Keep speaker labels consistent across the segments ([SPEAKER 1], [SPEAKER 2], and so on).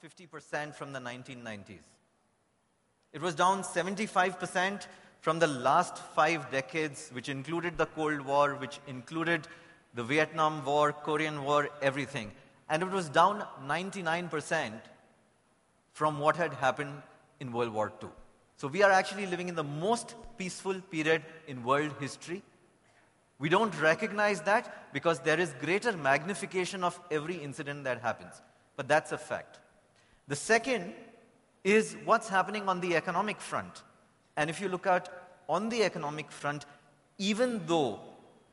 [SPEAKER 1] 50% from the 1990s. It was down 75% from the last 5 decades, which included the Cold War, which included the Vietnam War, Korean War, everything. And it was down 99% from what had happened in World War II. So we are actually living in the most peaceful period in world history. We don't recognize that because there is greater magnification of every incident that happens. But that's a fact. The second is what's happening on the economic front. And if you look at on the economic front, even though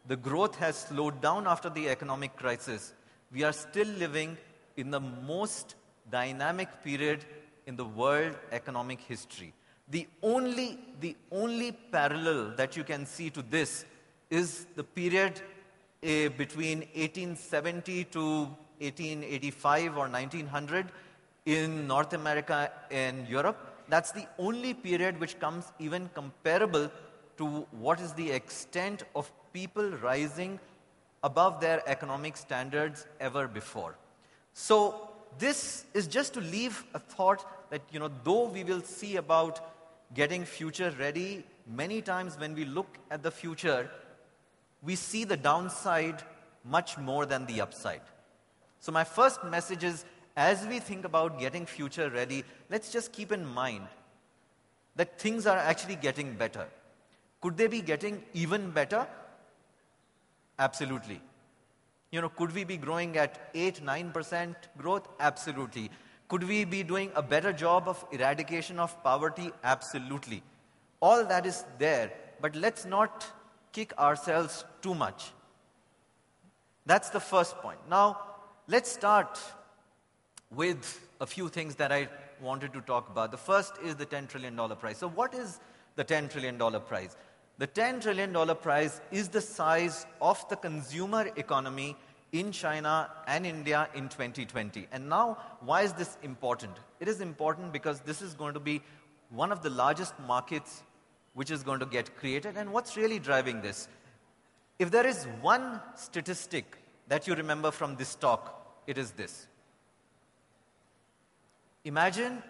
[SPEAKER 1] the growth has slowed down after the economic crisis, we are still living in the most dynamic period in the world economic history. The only parallel that you can see to this is the period between 1870 to 1885 or 1900 in North America and Europe. That's the only period which comes even comparable to what is the extent of people rising above their economic standards ever before. So this is just to leave a thought that, though we will see about getting future ready, many times when we look at the future, we see the downside much more than the upside. So my first message is, as we think about getting future ready, let's just keep in mind that things are actually getting better. Could they be getting even better? Absolutely. Could we be growing at 8-9% growth? Absolutely. Could we be doing a better job of eradication of poverty? Absolutely. All that is there, but let's not kick ourselves too much. That's the first point. Now, let's start with a few things that I wanted to talk about. The first is the $10 trillion prize. So what is the $10 trillion prize? The $10 trillion prize is the size of the consumer economy in China and India in 2020. And now, why is this important? It is important because this is going to be one of the largest markets which is going to get created. And what's really driving this? If there is one statistic that you remember from this talk, it is this. Imagine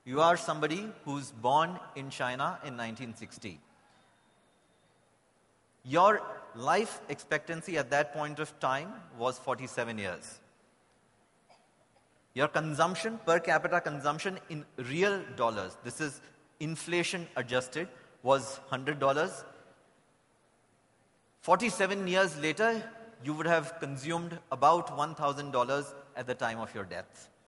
[SPEAKER 1] you are somebody who's born in China in 1960. Your life expectancy at that point of time was 47 years. Your consumption, per capita consumption in real dollars, this is inflation adjusted, was $100. 47 years later, you would have consumed about $1,000 at the time of your death.